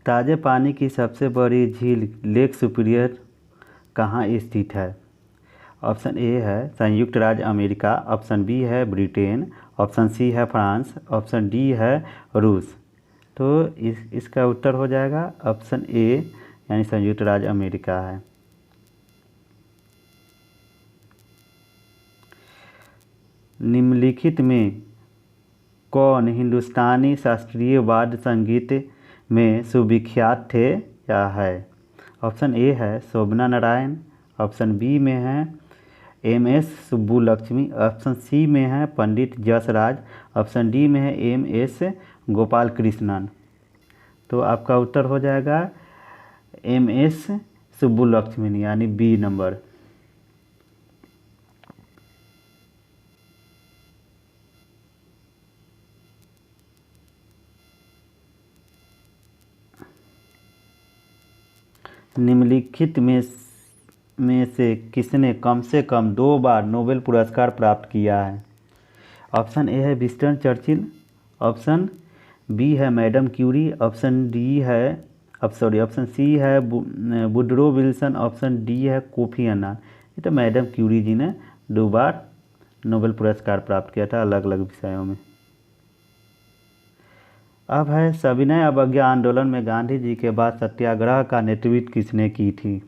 ताज़े पानी की सबसे बड़ी झील लेक सुपीरियर कहाँ स्थित है? ऑप्शन ए है संयुक्त राज्य अमेरिका, ऑप्शन बी है ब्रिटेन, ऑप्शन सी है फ्रांस, ऑप्शन डी है रूस। तो इसका उत्तर हो जाएगा ऑप्शन ए यानी संयुक्त राज्य अमेरिका है। निम्नलिखित में कौन हिंदुस्तानी शास्त्रीय वाद्य संगीत में सुविख्यात थे या है? ऑप्शन ए है शोभना नारायण, ऑप्शन बी में है एम.एस. सुब्बुलक्ष्मी, ऑप्शन सी में है पंडित जसराज, ऑप्शन डी में है एम.एस. गोपाल कृष्णन। तो आपका उत्तर हो जाएगा एम.एस. सुब्बुलक्ष्मी यानी बी नंबर। निम्नलिखित में से किसने कम से कम 2 बार नोबेल पुरस्कार प्राप्त किया है? ऑप्शन ए है विंस्टन चर्चिल, ऑप्शन बी है मैडम क्यूरी, ऑप्शन सी है वुडरो विल्सन, ऑप्शन डी है कोफी अन्नान। ये तो मैडम क्यूरी जी ने 2 बार नोबेल पुरस्कार प्राप्त किया था अलग अलग विषयों में। अब है सविनय अवज्ञा आंदोलन में गांधी जी के बाद सत्याग्रह का नेतृत्व किसने की थी?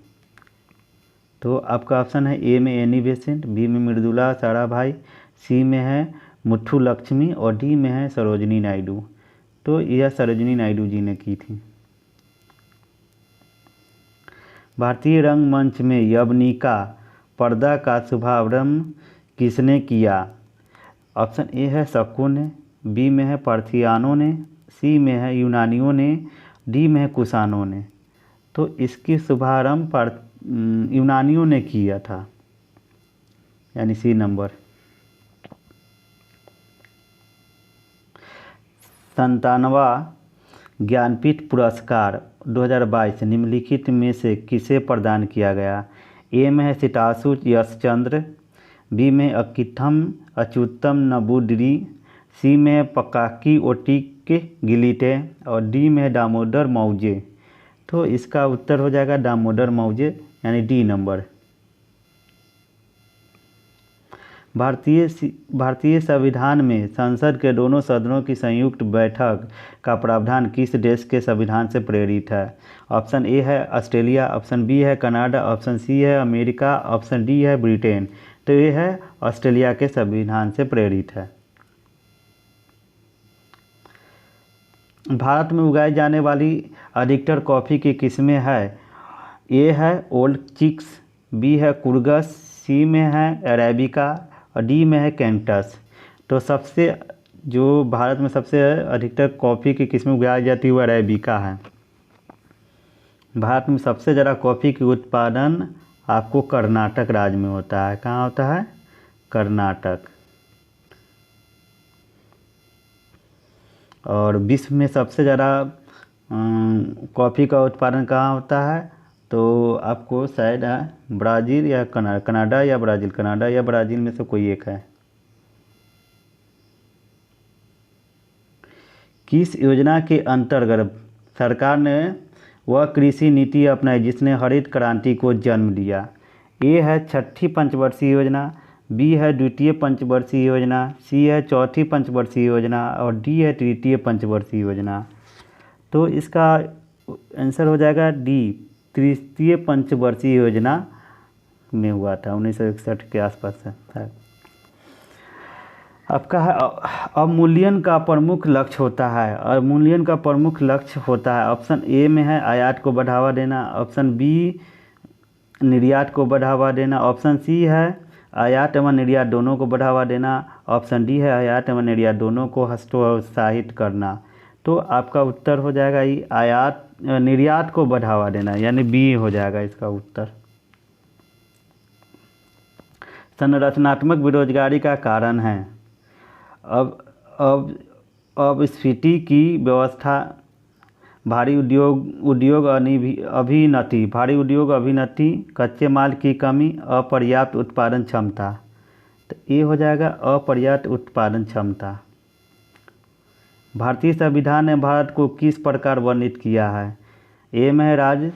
तो आपका ऑप्शन है ए में एनी बेसेंट, बी में मृदुला साराभाई, सी में है मुथु लक्ष्मी और डी में है सरोजिनी नायडू। तो यह सरोजिनी नायडू जी ने की थी। भारतीय रंगमंच में यवनिका पर्दा का शुभारंभ किसने किया? ऑप्शन ए है शक्कों ने, बी में है पार्थियानों ने, सी में है यूनानियों ने, डी में है कुषाणों ने। तो इसकी शुभारंभ यूनानियों ने किया था यानी सी नंबर। 97वां ज्ञानपीठ पुरस्कार 2022 निम्नलिखित में से किसे प्रदान किया गया? ए में है सितासु यशचंद्र, बी में अकिथम अच्युतम नबूदरी, सी में पकाकी ओटिक गिलिटे और डी में दामोदर मौजे। तो इसका उत्तर हो जाएगा दामोदर मौजे यानी डी नंबर। भारतीय संविधान में संसद के दोनों सदनों की संयुक्त बैठक का प्रावधान किस देश के संविधान से प्रेरित है? ऑप्शन ए है ऑस्ट्रेलिया, ऑप्शन बी है कनाडा, ऑप्शन सी है अमेरिका, ऑप्शन डी है ब्रिटेन। तो ये है ऑस्ट्रेलिया के संविधान से प्रेरित है। भारत में उगाई जाने वाली अधिकतर कॉफ़ी की किस्में है? ए है ओल्ड चिक्स, बी है कुर्गस, सी में है अरेबिका और डी में है कैंटस। तो भारत में सबसे अधिकतर कॉफ़ी की किस्में उगाई जाती है वो अरेबिका है। भारत में सबसे ज़्यादा कॉफ़ी की उत्पादन आपको कर्नाटक राज्य में होता है। कहाँ होता है? कर्नाटक। और विश्व में सबसे ज़्यादा कॉफ़ी का उत्पादन कहाँ होता है? तो आपको शायद ब्राज़ील या कनाडा या ब्राज़ील में से कोई एक है। किस योजना के अंतर्गत सरकार ने वह कृषि नीति अपनाई जिसने हरित क्रांति को जन्म दिया? ए है छठी पंचवर्षीय योजना, बी है द्वितीय पंचवर्षीय योजना, सी है चौथी पंचवर्षीय योजना और डी है तृतीय पंचवर्षीय योजना। तो इसका आंसर हो जाएगा डी, तृतीय पंचवर्षीय योजना में हुआ था 1961 के आसपास था। आपका है अवमूल्यन का प्रमुख लक्ष्य होता है। अवमूल्यन का प्रमुख लक्ष्य होता है ऑप्शन ए में है आयात को बढ़ावा देना, ऑप्शन बी निर्यात को बढ़ावा देना, ऑप्शन सी है आयात एवं निर्यात दोनों को बढ़ावा देना, ऑप्शन डी है आयात एवं निर्यात दोनों को हतोत्साहित करना। तो आपका उत्तर हो जाएगा ये निर्यात को बढ़ावा देना यानी बी हो जाएगा इसका उत्तर। संरचनात्मक बेरोजगारी का कारण है अब स्फीति की व्यवस्था, भारी उद्योग अभिनति, कच्चे माल की कमी, अपर्याप्त उत्पादन क्षमता। तो ये हो जाएगा अपर्याप्त उत्पादन क्षमता। भारतीय संविधान ने भारत को किस प्रकार वर्णित किया है? ए में है राज्य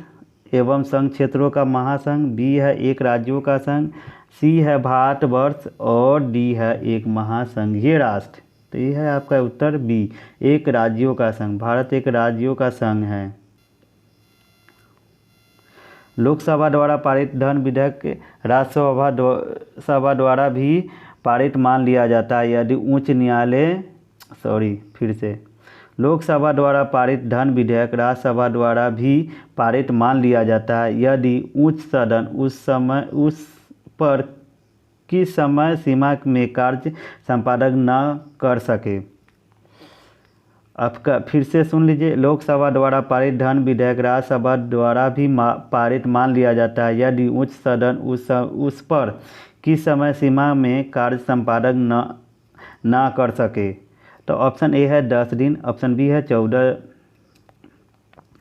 एवं संघ क्षेत्रों का महासंघ, बी है एक राज्यों का संघ, सी है भारतवर्ष और डी है एक महासंघीय राष्ट्र। तो ये है आपका उत्तर बी, एक राज्यों का संघ। भारत एक राज्यों का संघ है। लोकसभा द्वारा पारित धन विधेयक राज्यसभा द्वारा भी पारित मान लिया जाता है यदि उच्च न्यायालय लोकसभा द्वारा पारित धन विधेयक राज्यसभा द्वारा भी पारित मान लिया जाता है यदि उच्च सदन उस पर की समय सीमा में कार्य संपादन न कर सके। आपका फिर से सुन लीजिए, लोकसभा द्वारा पारित धन विधेयक राज्यसभा द्वारा भी पारित मान लिया जाता है यदि उच्च सदन उस पर की समय सीमा में कार्य संपादन न कर सके। तो ऑप्शन ए है 10 दिन, ऑप्शन बी है 14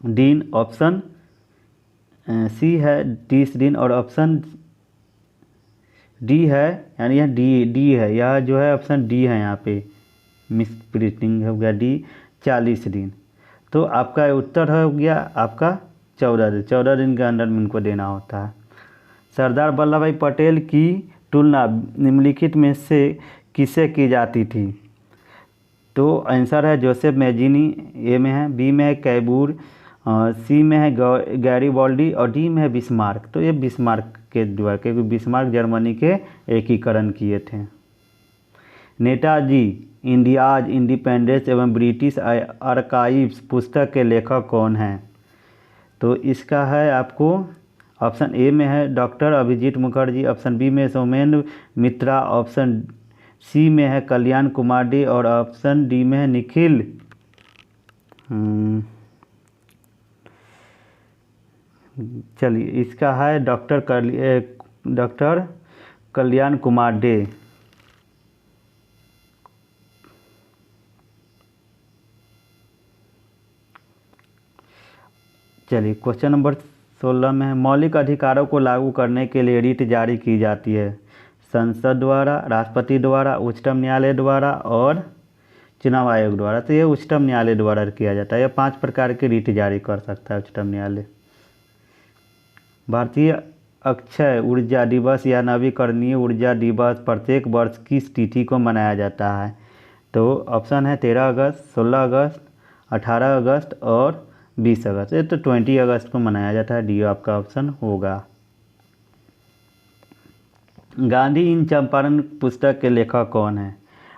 दिन, ऑप्शन सी है 30 दिन और ऑप्शन डी है, यानी यह डी है, यह जो है ऑप्शन डी है, यहाँ पे मिस प्रिंटिंग हो गया, डी 40 दिन। तो आपका उत्तर हो गया आपका 14 दिन के अंदर में इनको देना होता है। सरदार वल्लभ भाई पटेल की तुलना निम्नलिखित में से किससे की जाती थी? तो आंसर है जोसेफ मैजिनी, ए में है, बी में है कैबूर, सी में है गैरीबाल्डी और डी में है बिस्मार्क। तो ये बिस्मार्क के द्वारा, क्योंकि बिस्मार्क जर्मनी के एकीकरण किए थे। नेताजी इंडियाज इंडिपेंडेंस एवं ब्रिटिश आर्काइव्स पुस्तक के लेखक कौन हैं? तो इसका है आपको ऑप्शन ए में है doctor Abhijit Mukherjee, option B में सोमेन मित्रा, ऑप्शन सी में है कल्याण कुमार डे और ऑप्शन डी में है निखिल चलिए इसका है डॉक्टर कल्याण कुमार डे। चलिए क्वेश्चन नंबर 16 में है, मौलिक अधिकारों को लागू करने के लिए रिट जारी की जाती है संसद द्वारा, राष्ट्रपति द्वारा, उच्चतम न्यायालय द्वारा और चुनाव आयोग द्वारा। तो ये उच्चतम न्यायालय द्वारा किया जाता है। यह 5 प्रकार के रिट जारी कर सकता है उच्चतम न्यायालय। भारतीय अक्षय ऊर्जा दिवस या नवीकरणीय ऊर्जा दिवस प्रत्येक वर्ष किस तिथि को मनाया जाता है? तो ऑप्शन है 13 अगस्त, 16 अगस्त, 18 अगस्त और 20 अगस्त। ये तो 20 अगस्त को मनाया जाता है, डी आपका ऑप्शन होगा। गांधी इन चंपारण पुस्तक के लेखक कौन है?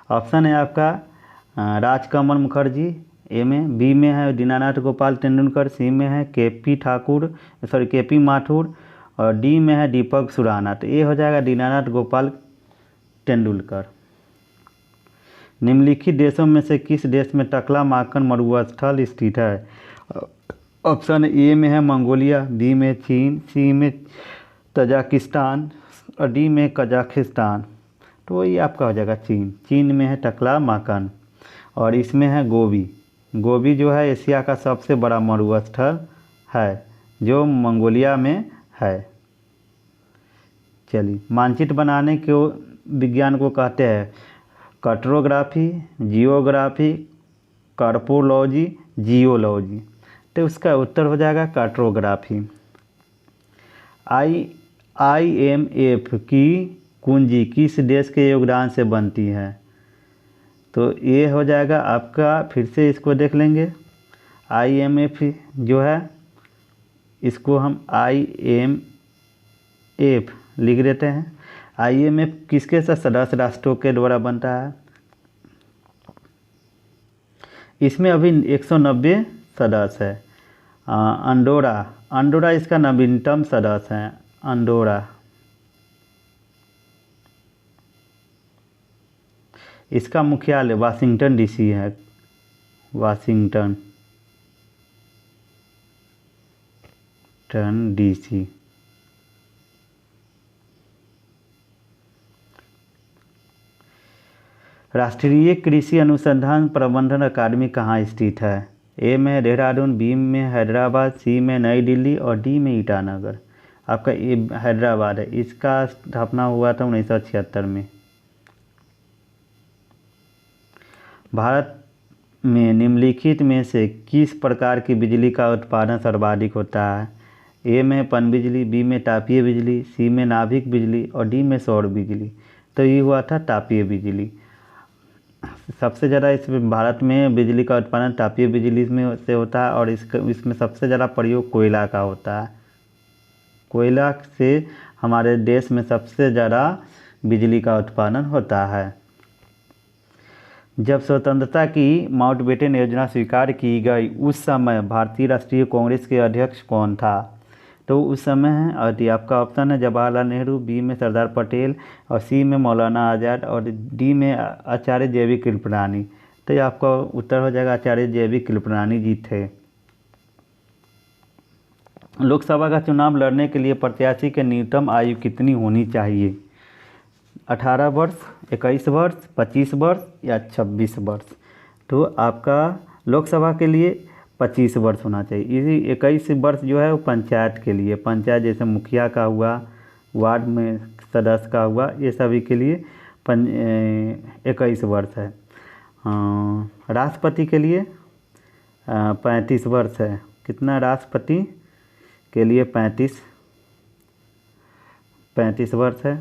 ऑप्शन है आपका राजकमल मुखर्जी, ए में, बी में है दीनानाथ गोपाल तेंदुलकर, सी में है केपी माथुर और डी में है दीपक सुराना। तो ये हो जाएगा दीनानाथ गोपाल तेंदुलकर। निम्नलिखित देशों में से किस देश में टकला माकन मरुस्थल स्थित है? ऑप्शन ए में है मंगोलिया, बी में चीन, सी में तजाकिस्तान और डी में कजाकिस्तान। तो ये आपका हो जाएगा चीन में है टकला माकन और इसमें है गोबी जो है एशिया का सबसे बड़ा मरुस्थल है जो मंगोलिया में है। चलिए, मानचित्र बनाने के विज्ञान को कहते हैं कार्टोग्राफी, जियोग्राफी, कार्पोलॉजी, जियोलॉजी। तो उसका उत्तर हो जाएगा कार्टोग्राफी। IMF की कुंजी किस देश के योगदान से बनती है? तो ये हो जाएगा आपका, फिर से इसको देख लेंगे। IMF जो है इसको हम IMF लिख देते हैं। IMF किसके साथ सदस्य राष्ट्रों के द्वारा बनता है? इसमें अभी 190 सदस्य है। अंडोरा इसका नवीनतम सदस्य है। अंडोरा इसका मुख्यालय वाशिंगटन DC है। Washington DC। राष्ट्रीय कृषि अनुसंधान प्रबंधन अकादमी कहाँ स्थित है? ए में देहरादून, बी में हैदराबाद, सी में नई दिल्ली और डी में ईटानगर। आपका ये हैदराबाद है। इसका स्थापना हुआ था 1976 में। भारत में निम्नलिखित में से किस प्रकार की बिजली का उत्पादन सर्वाधिक होता है? ए में पनबिजली, बी में तापीय बिजली, सी में नाभिक बिजली और डी में सौर बिजली। तो ये हुआ था तापीय बिजली। सबसे ज़्यादा इस भारत में बिजली का उत्पादन तापीय बिजली में से होता है और इसमें सबसे ज़्यादा प्रयोग कोयला का होता है। कोयला से हमारे देश में सबसे ज़्यादा बिजली का उत्पादन होता है। जब स्वतंत्रता की माउंटबेटन योजना स्वीकार की गई उस समय भारतीय राष्ट्रीय कांग्रेस के अध्यक्ष कौन था? तो उस समय है और आपका ऑप्शन है जवाहरलाल नेहरू, बी में सरदार पटेल और सी में मौलाना आज़ाद और डी में आचार्य जे.बी. कृपलानी। तो ये आपका उत्तर हो जाएगा आचार्य जे.बी. कृपलानी जी थे। लोकसभा का चुनाव लड़ने के लिए प्रत्याशी की न्यूनतम आयु कितनी होनी चाहिए? 18 वर्ष, 21 वर्ष, 25 वर्ष या 26 वर्ष? तो आपका लोकसभा के लिए 25 वर्ष होना चाहिए। इसी 21 वर्ष जो है वो पंचायत के लिए, पंचायत जैसे मुखिया का हुआ, वार्ड में सदस्य का हुआ, ये सभी के लिए 21 वर्ष है। राष्ट्रपति के लिए 35 वर्ष है। कितना राष्ट्रपति के लिए? 35 वर्ष है।